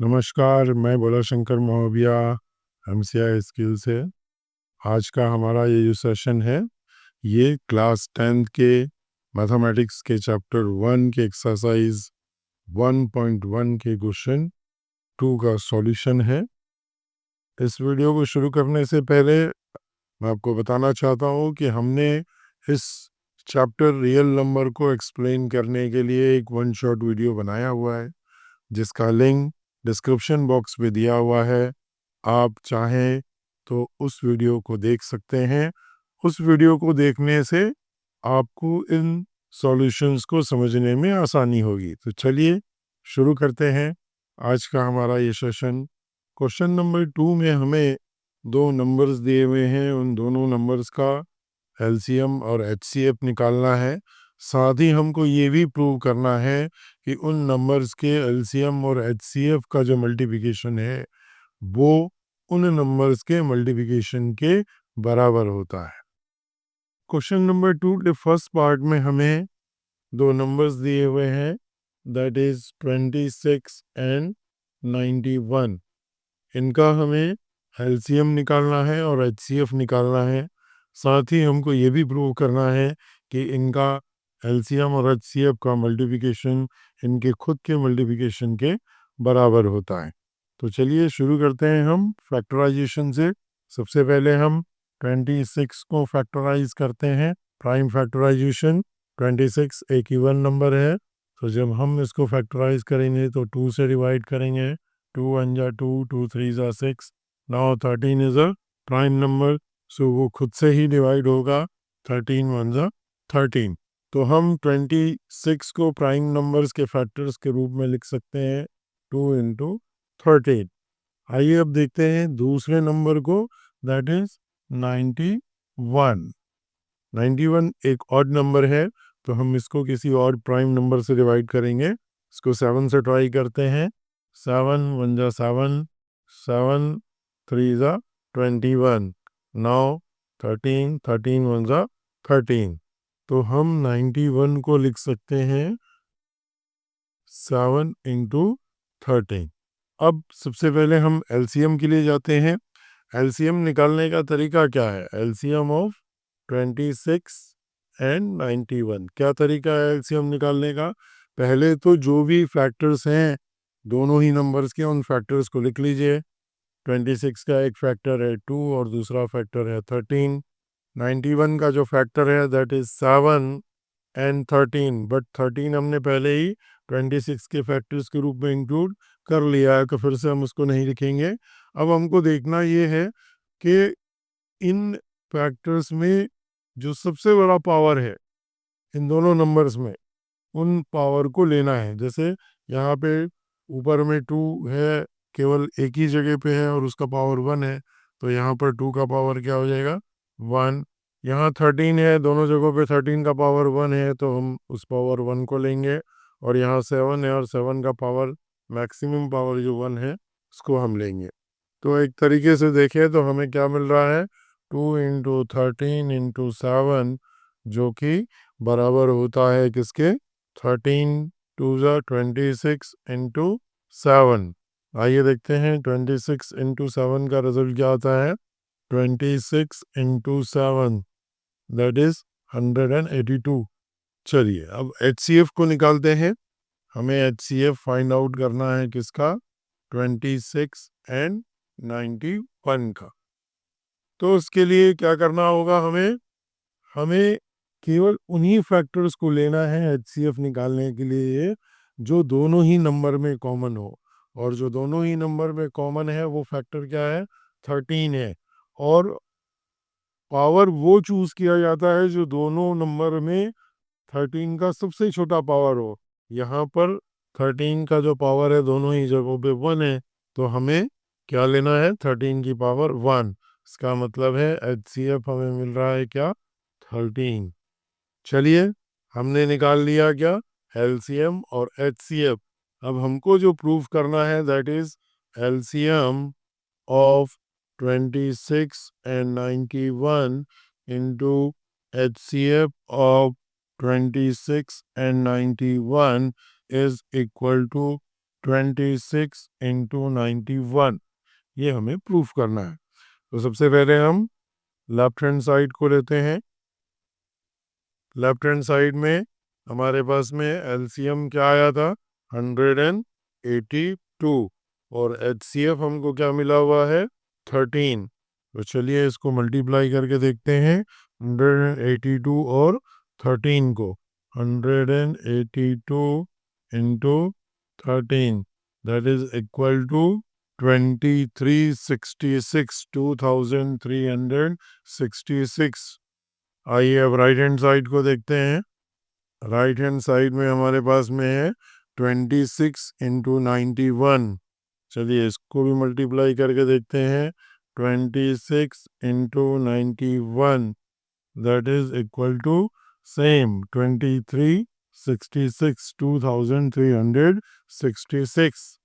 नमस्कार, मैं भोला Shankar Mahobia MCI skill से। आज का हमारा ये जो सेशन है, ये क्लास 10th के मैथमेटिक्स के चैप्टर 1 के एक्सरसाइज 1.1 के क्वेश्चन 2 का सॉल्यूशन है। इस वीडियो को शुरू करने से पहले मैं आपको बताना चाहता हूँ कि हमने इस चैप्टर रियल नंबर को एक्सप्लेन करने के लिए एक वन शॉट वीडियो बनाया हुआ है, जिसका लिंक डिस्क्रिप्शन बॉक्स में दिया हुआ है। आप चाहें तो उस वीडियो को देख सकते हैं। उस वीडियो को देखने से आपको इन सॉल्यूशंस को समझने में आसानी होगी। तो चलिए शुरू करते हैं आज का हमारा ये सेशन। क्वेश्चन नंबर 2 में हमें दो नंबर्स दिए हुए हैं, उन दोनों नंबर्स का एलसीएम और एचसीएफ निकालना है। साथ ही हमको ये भी प्रूव करना है कि उन नंबर्स के एलसीएम और एचसीएफ का जो मल्टीप्लिकेशन है वो उन नंबर्स के मल्टीप्लिकेशन के बराबर होता है। क्वेश्चन नंबर 2 के फर्स्ट पार्ट में हमें दो नंबर्स दिए हुए हैं, दैट इज 26 एंड 91। इनका हमें एलसीएम निकालना है और एचसीएफ निकालना है। साथ ही हमको ये भी प्रूव करना है कि इनका एलसीएम और एचसीएफ का मल्टीप्लिकेशन इनके खुद के मल्टीप्लिकेशन के बराबर होता है। तो चलिए शुरू करते हैं हम फैक्टराइजेशन से। सबसे पहले हम 26 को फैक्टराइज करते हैं। प्राइम फैक्टराइजेशन, 26 एक इवन नंबर है, तो जब हम इसको फैक्टराइज करेंगे तो 2 से डिवाइड करेंगे। 2 1 जा 2, 2 3 जा 6। Now 13 is a prime number, so वो खुद से ही डिवाइड होगा। 13 1 जा 13। तो हम 26 को प्राइम नंबर्स के फैक्टर्स के रूप में लिख सकते हैं, 2 इंटू 13। आइए अब देखते हैं दूसरे नंबर को, दैट इज 91। 91 एक ऑड नंबर है, तो हम इसको किसी और प्राइम नंबर से डिवाइड करेंगे। इसको 7 से ट्राई करते हैं। 7 1 जा 7, 7 3 जा 21। नाउ 13, 13 1 जा 13। तो हम 91 को लिख सकते हैं 7 इंटू 13। अब सबसे पहले हम एलसीएम के लिए जाते हैं। एलसीएम निकालने का तरीका क्या है? LCM of 26 and 91। क्या तरीका है एलसीएम निकालने का? पहले तो जो भी फैक्टर्स हैं दोनों ही नंबर्स के, उन फैक्टर्स को लिख लीजिए। 26 का एक फैक्टर है 2 और दूसरा फैक्टर है 13। 91 का जो फैक्टर है दैट इज 7 एंड 13, बट 13 हमने पहले ही 26 के फैक्टर्स के रूप में इंक्लूड कर लिया है, तो फिर से हम उसको नहीं लिखेंगे। अब हमको देखना ये है कि इन फैक्टर्स में जो सबसे बड़ा पावर है इन दोनों नंबर्स में, उन पावर को लेना है। जैसे यहाँ पे ऊपर में 2 है, केवल एक ही जगह पे है और उसका पावर 1 है, तो यहाँ पर 2 का पावर क्या हो जाएगा? 1। यहाँ 13 है, दोनों जगहों पे 13 का पावर 1 है, तो हम उस पावर 1 को लेंगे। और यहाँ 7 है और 7 का पावर, मैक्सिमम पावर जो 1 है, उसको हम लेंगे। तो एक तरीके से देखें तो हमें क्या मिल रहा है? 2 इंटू 13 इंटू 7, जो कि बराबर होता है किसके? 13 2 जा 26 इंटू 7। आइए देखते हैं 26 इंटू 7 का रिजल्ट क्या आता है। 26 इंटू 7 दैट इज 182। चलिए अब एचसीएफ को निकालते हैं। हमें एचसीएफ फाइंड आउट करना है किसका? 26 एंड 91 का। तो उसके लिए क्या करना होगा? हमें हमें केवल उन्हीं फैक्टर्स को लेना है एचसीएफ निकालने के लिए जो दोनों ही नंबर में कॉमन हो। और जो दोनों ही नंबर में कॉमन है वो फैक्टर क्या है? 13 है। और पावर वो चूज किया जाता है जो दोनों नंबर में 13 का सबसे छोटा पावर हो। यहाँ पर 13 का जो पावर है दोनों ही जगहों पे 1 है, तो हमें क्या लेना है? 13 की पावर 1। इसका मतलब है एचसीएफ हमें मिल रहा है क्या? 13। चलिए हमने निकाल लिया क्या? एलसीएम और एचसीएफ। अब हमको जो प्रूफ करना है that is LCM of 26 and 91 into HCF of 26 and 91 is equal to 26 into 91। ये हमें प्रूफ करना है। तो सबसे पहले हम लेफ्ट हैंड साइड को लेते हैं। लेफ्ट हैंड साइड में हमारे पास में एलसीएम क्या आया था 182 और एचसीएफ हमको क्या मिला हुआ है 13। तो चलिए इसको मल्टीप्लाई करके देखते हैं 182 और 13 को। 182 into 13 that is equal to 2366 2366। आइए अब राइट हैंड साइड को देखते हैं। राइट हैंड साइड में हमारे पास में है 26 इंटू 91। चलिए इसको भी मल्टीप्लाई करके देखते हैं 26 into 91 that is equal to same 2366 2366।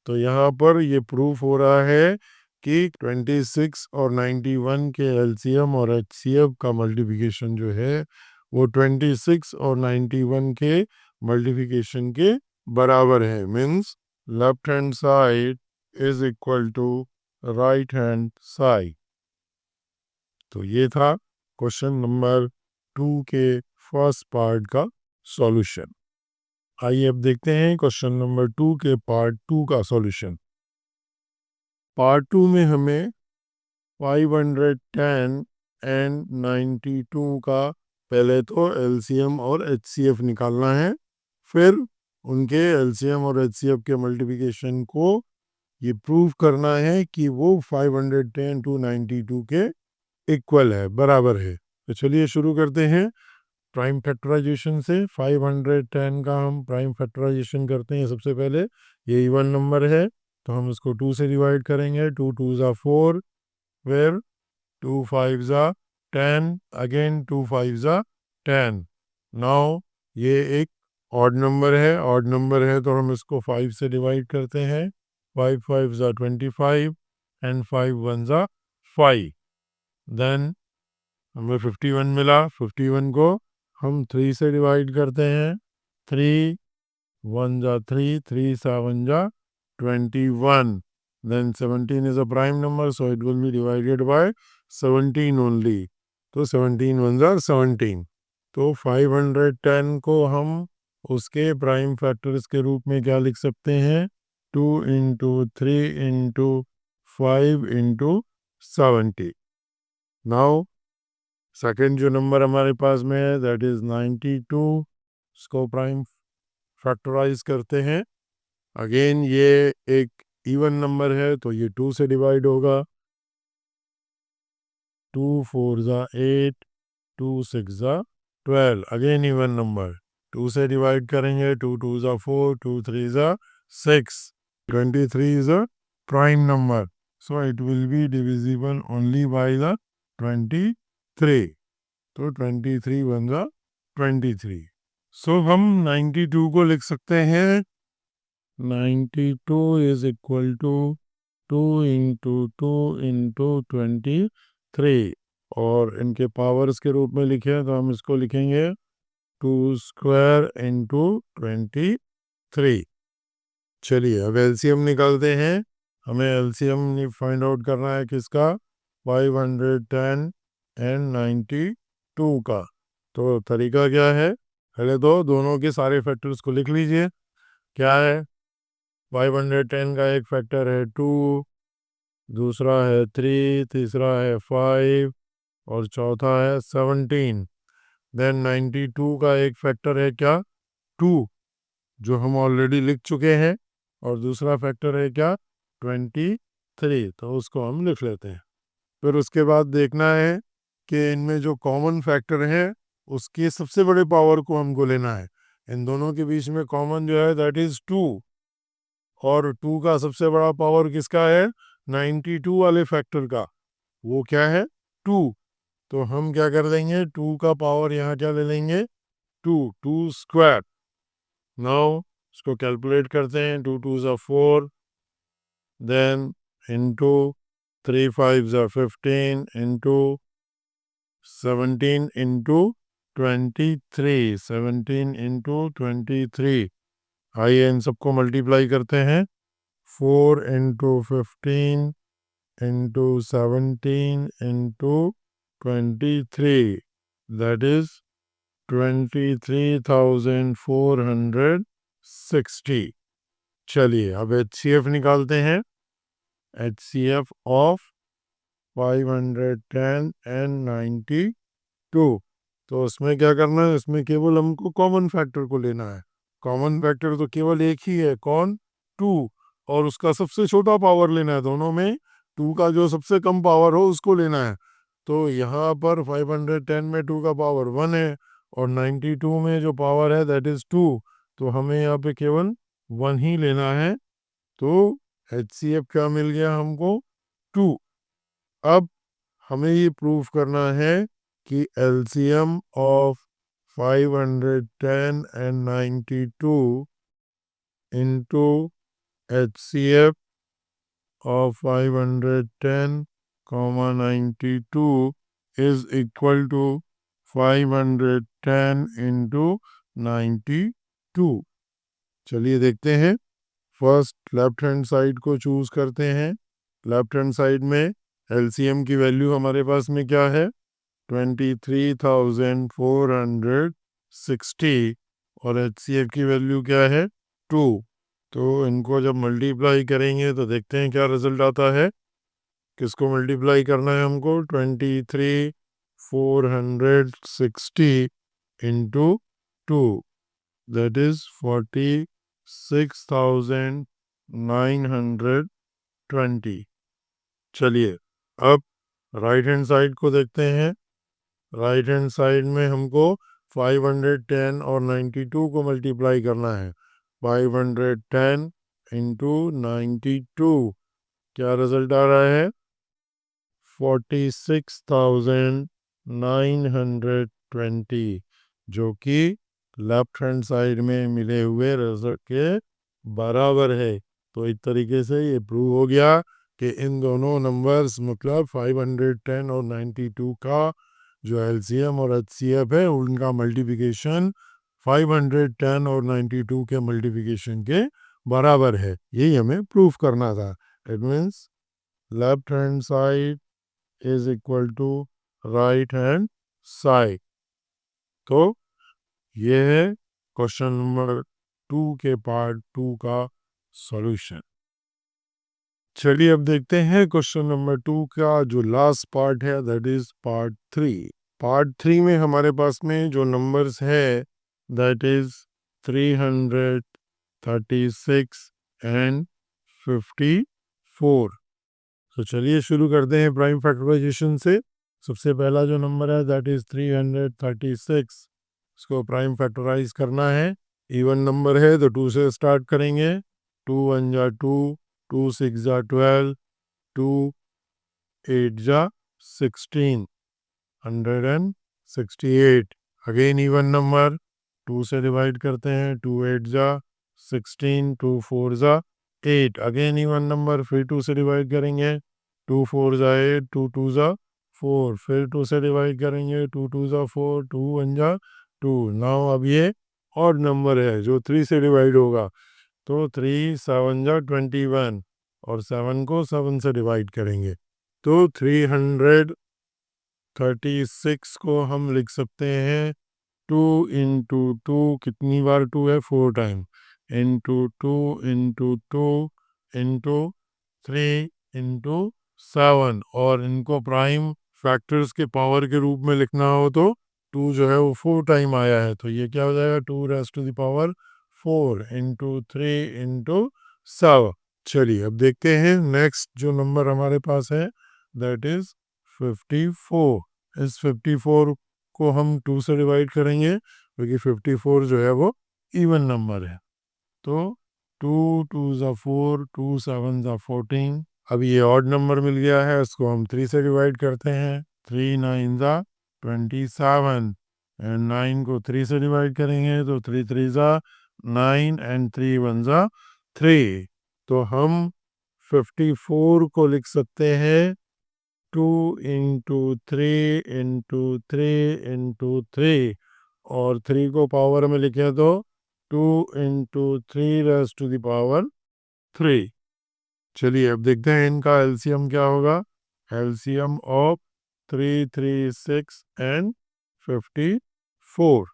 तो यहाँ पर ये प्रूफ हो रहा है कि 26 और 91 के एलसीएम और एचसीएफ का मल्टीप्लिकेशन जो है वो 26 और 91 के मल्टीप्लिकेशन के बराबर है। Means left hand side is equal to right hand side. तो ये था क्वेश्चन नंबर 2 के फर्स्ट पार्ट का सॉल्यूशन। आइए अब देखते हैं क्वेश्चन नंबर 2 के पार्ट 2 का सॉल्यूशन। पार्ट 2 में हमें 510 एंड 92 का पहले तो एलसीएम और एचसीएफ निकालना है, फिर उनके एलसीएम और एचसीएफ के मल्टीप्लिकेशन को ये प्रूव करना है कि वो 510 टू 92 के इक्वल है, बराबर है। तो चलिए शुरू करते हैं प्राइम फैक्टराइजेशन से। 510 का हम प्राइम फैक्टराइजेशन करते हैं। सबसे पहले ये इवन नंबर है तो हम इसको 2 से डिवाइड करेंगे। 2 2 ज़ा 4 वेयर 2 5 ज़ा 10 अगेन 2 5 ज़ा 10। नाउ ये एक ऑड नंबर है। ऑड नंबर है तो हम इसको 5 से डिवाइड करते हैं। 5 5 ज़ा 25 एंड 5 1 ज़ा 5। देन हमें 51 मिला। 51 को हम 3 से डिवाइड करते हैं। 3 1 ज़ा 3 3 7 ज़ा 21। Then 17 is a prime number, so it will be divided by 17 only. तो 17 1 are 17। तो 510 को हम उसके प्राइम फैक्टर्स के रूप में क्या लिख सकते हैं 2 into 3 into 5 into 70। Now second जो नंबर हमारे पास में है दैट इज 92। इसको प्राइम फैक्टराइज करते हैं। अगेन ये एक इवन नंबर है तो ये 2 से डिवाइड होगा। 2 4 ज़ा 8 2 6 ज़ा 12 अगेन इवन नंबर 2 से डिवाइड करेंगे। 2 2 ज़ा 4 2 3 ज़ा 6। 23 is a prime number so it will be divisible only by the 23। तो 23 1 ज़ा 23। सो हम 92 को लिख सकते हैं 92 is equal to 2 into 2 into 23 और इनके पावर्स के रूप में लिखे तो हम इसको लिखेंगे 2 स्क्वायर इंटू 23। चलिए अब एलसीएम निकालते हैं। हमें एलसीएम फाइंड आउट करना है किसका 510 एंड 92 का। तो तरीका क्या है पहले तो दोनों के सारे फैक्टर्स को लिख लीजिए। क्या है 510 का एक फैक्टर है 2, दूसरा है 3, तीसरा है 5 और चौथा है 17। देन 92 का एक फैक्टर है क्या 2 जो हम ऑलरेडी लिख चुके हैं और दूसरा फैक्टर है क्या 23 तो उसको हम लिख लेते हैं। फिर उसके बाद देखना है कि इनमें जो कॉमन फैक्टर है उसके सबसे बड़े पावर को हमको लेना है। इन दोनों के बीच में कॉमन जो है दैट इज 2 और 2 का सबसे बड़ा पावर किसका है 92 वाले फैक्टर का। वो क्या है 2। तो हम क्या कर देंगे 2 का पावर यहाँ क्या ले लेंगे 2 2 स्क्वायर। नाउ इसको कैलकुलेट करते हैं 2 2 ज़ा 4 देन इंटू 3 5 ज़ा 15 इंटू 17 इंटू 23, 17 इंटू 23। आइए इन सबको मल्टीप्लाई करते हैं। 4 into 15 into 17 into 23, that is 23,460। चलिए अब HCF निकालते हैं। HCF of 510 and 92। तो उसमें क्या करना है, इसमें केवल हमको कॉमन फैक्टर को लेना है। कॉमन फैक्टर तो केवल एक ही है, कौन? 2। और उसका सबसे छोटा पावर लेना है। दोनों में 2 का जो सबसे कम पावर हो उसको लेना है। तो यहाँ पर 510 में 2 का पावर 1 है और 92 में जो पावर है दैट इज 2। तो हमें यहाँ पे केवल 1 ही लेना है। तो HCF क्या मिल गया हमको? 2। अब हमें ये प्रूफ करना है कि LCM of 510 and 92 into HCF of 510, 92 is equal to 510 into 92। चलिए देखते हैं। फर्स्ट लेफ्ट हैंड साइड को चूज करते हैं। लेफ्ट हैंड साइड में LCM की वैल्यू हमारे पास में क्या है? 23,460 और HCF की वैल्यू क्या है? 2। तो इनको जब मल्टीप्लाई करेंगे तो देखते हैं क्या रिजल्ट आता है। किसको मल्टीप्लाई करना है हमको? 23,460 इंटू 2, दैट इज 46,920। चलिए अब राइट हैंड साइड को देखते हैं। राइट हैंड साइड में हमको 510 और 92 को मल्टीप्लाई करना है। 510 इंटू 92, क्या रिजल्ट आ रहा है? 46,920, जो कि लेफ्ट हैंड साइड में मिले हुए रिजल्ट के बराबर है। तो इस तरीके से ये प्रूव हो गया कि इन दोनों नंबर्स मतलब 510 और 92 का जो LCM और HCF है उनका मल्टीप्लिकेशन 510 और 92 के मल्टीप्लिकेशन के बराबर है। यही हमें प्रूफ करना था। It means left hand side is equal to right hand side। तो ये है क्वेश्चन नंबर 2 के पार्ट 2 का सॉल्यूशन। चलिए अब देखते हैं क्वेश्चन नंबर 2 का जो लास्ट पार्ट है, दैट इज पार्ट 3। पार्ट 3 में हमारे पास में जो नंबर्स है दैट इज 336 एंड 54। तो चलिए शुरू करते हैं प्राइम फैक्टराइजेशन से। सबसे पहला जो नंबर है दैट इज 336, इसको प्राइम फैक्टराइज करना है। इवन नंबर है तो 2 से स्टार्ट करेंगे। 2 1 जा 2, 2 6 जा 12, 2 8 जा 16, 168। अगेन इवन नंबर, 2 से डिवाइड करते हैं। 2 8 जा 16, 2 4 जा 8। अगेन इवन नंबर, फिर 2 से डिवाइड करेंगे। 2 4 जा 8, 2 2 जा 4, फिर 2 से डिवाइड करेंगे। 2 2 जा 4, 2 1 जा 2। नाउ अब ये ऑड नंबर है जो 3 से डिवाइड होगा। तो 3 7 जा 21 और 7 को 7 से डिवाइड करेंगे। तो 336 को हम लिख सकते हैं 2 इंटू 2, कितनी बार 2 है? 4 time, into 2 into 2 into 3 into 7। और इनको प्राइम फैक्टर्स के पावर के रूप में लिखना हो तो 2 जो है वो 4 टाइम आया है, तो ये क्या हो जाएगा? 2 raise to the power 4 into 3 into 7। चलिए अब देखते हैं नेक्स्ट जो नंबर हमारे पास है दैट इज 54। इस 54 को हम 2 से डिवाइड करेंगे क्योंकि 54 जो है वो इवन नंबर है। तो 2 2 ज़ा 4, 2 7 ज़ा 14। अब ये ऑड नंबर मिल गया है, इसको हम 3 से डिवाइड करते हैं। 3 9 ज़ा 27 एंड 9 को 3 से डिवाइड करेंगे तो 3 3 ज़ा 9 एंड 3 1 ज़ा 3। तो हम 54 को लिख सकते हैं 2 इंटू 3 और 3 को पावर में लिखे तो 2 इंटू 3 चलिए अब देखते हैं इनका एलसीएम क्या होगा। LCM of 336 and 54।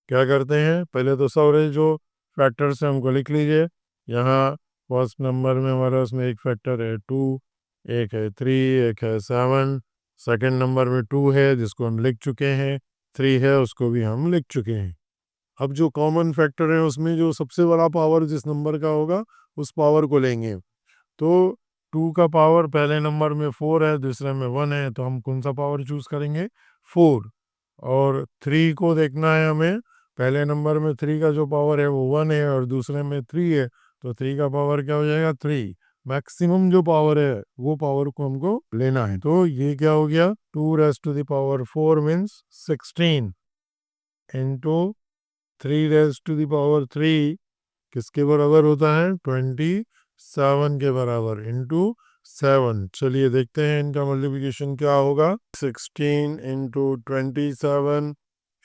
क्या करते हैं, पहले तो सारे जो फैक्टर्स हैं हमको लिख लीजिए। यहाँ फर्स्ट नंबर में हमारा उसमें एक फैक्टर है 2, एक है 3, एक है 7। सेकंड नंबर में 2 है जिसको हम लिख चुके हैं, 3 है उसको भी हम लिख चुके हैं। अब जो कॉमन फैक्टर है उसमें जो सबसे बड़ा पावर जिस नंबर का होगा उस पावर को लेंगे। तो 2 का पावर पहले नंबर में 4 है, दूसरे में 1 है, तो हम कौन सा पावर चूज करेंगे, 4। और 3 को देखना है हमें, पहले नंबर में 3 का जो पावर है वो 1 है और दूसरे में 3 है, तो 3 का पावर क्या हो जाएगा, 3। मैक्सिमम जो पावर है वो पावर को हमको लेना है। तो ये क्या हो गया, 2 raise to the power 4 means 16 into 3 raise to the power 3 किसके बराबर होता है, 27 के बराबर इंटू 7। चलिए देखते हैं इनका मल्टीप्लिकेशन क्या होगा। 16 इंटू 27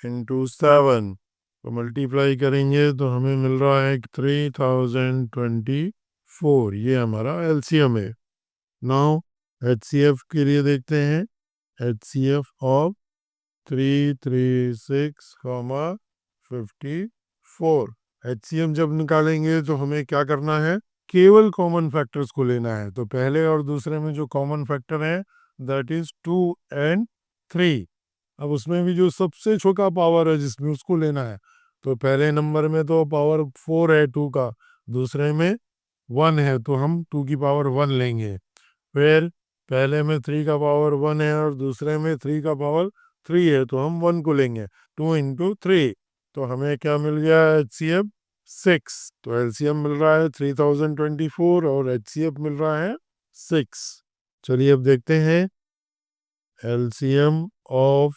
इंटू 7 तो मल्टीप्लाई करेंगे तो हमें मिल रहा है 3024। ये हमारा एलसीएम है। नाउ एचसीएफ के लिए देखते हैं। HCF of 336, 54। एचसीएम जब निकालेंगे तो हमें क्या करना है, केवल कॉमन फैक्टर्स को लेना है। तो पहले और दूसरे में जो कॉमन फैक्टर है दैट इज 2 एंड 3। अब उसमें भी जो सबसे छोटा पावर है जिसमें उसको लेना है, तो पहले नंबर में तो पावर 4 है 2 का, दूसरे में 1 है तो हम 2 की पावर 1 लेंगे। फिर पहले में 3 का पावर 1 है और दूसरे में 3 का पावर 3 है तो हम 1 को लेंगे। 2 इंटू 3 तो हमें क्या मिल गया, एचसीएफ 6। तो एलसीएम मिल रहा है 3024 और एचसीएफ मिल रहा है 6। चलिए अब देखते हैं LCM of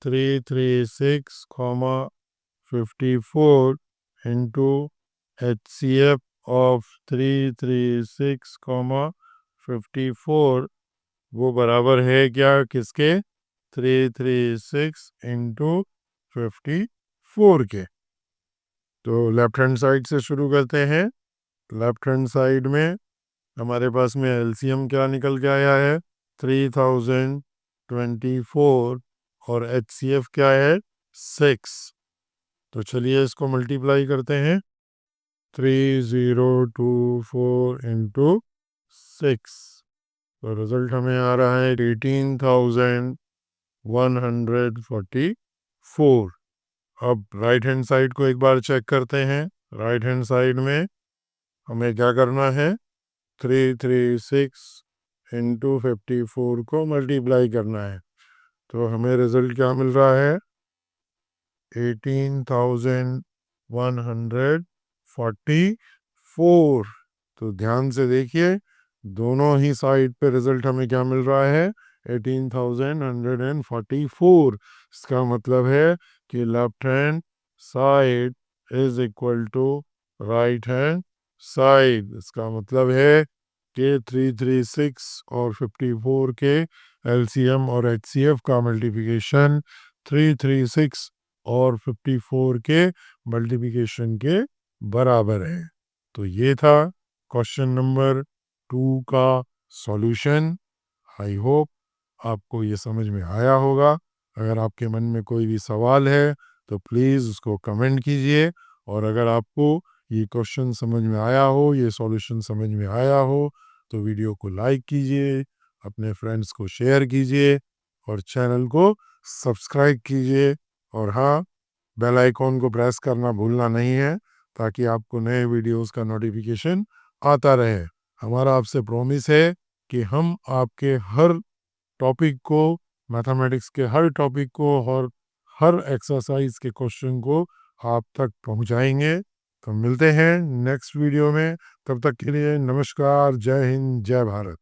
336, 54 into HCF of 336, 54 वो बराबर है क्या किसके, 336 इंटू 54 के। तो लेफ्ट हैंड साइड से शुरू करते हैं। लेफ्ट हैंड साइड में हमारे पास में एलसीएम क्या निकल के आया है, 3024 और एचसीएफ क्या है, 6। तो चलिए इसको मल्टीप्लाई करते हैं। 3024 इंटू 6 तो रिजल्ट हमें आ रहा है 18,144। अब राइट हैंड साइड को एक बार चेक करते हैं। राइट हैंड साइड में हमें क्या करना है, 336 इंटू 54 को मल्टीप्लाई करना है। तो हमें रिजल्ट क्या मिल रहा है, 18,144। तो ध्यान से देखिए, दोनों ही साइड पे रिजल्ट हमें क्या मिल रहा है, 18,144। इसका मतलब है कि left hand side is equal to right hand side. इसका मतलब है कि 336 और 54 के एलसीएम और एचसीएफ का मल्टीप्लिकेशन 336 और 54 के मल्टीप्लिकेशन के बराबर है। तो ये था क्वेश्चन नंबर 2 का सॉल्यूशन। आई होप आपको ये समझ में आया होगा। अगर आपके मन में कोई भी सवाल है तो प्लीज़ उसको कमेंट कीजिए, और अगर आपको ये क्वेश्चन समझ में आया हो, ये सॉल्यूशन समझ में आया हो, तो वीडियो को लाइक कीजिए, अपने फ्रेंड्स को शेयर कीजिए और चैनल को सब्सक्राइब कीजिए। और हाँ, बेल आइकॉन को प्रेस करना भूलना नहीं है ताकि आपको नए वीडियोस का नोटिफिकेशन आता रहे। हमारा आपसे प्रॉमिस है कि हम आपके हर टॉपिक को, मैथमेटिक्स के हर टॉपिक को और हर एक्सरसाइज के क्वेश्चन को आप तक पहुंचाएंगे। तो मिलते हैं नेक्स्ट वीडियो में। तब तक के लिए नमस्कार, जय हिंद, जय भारत।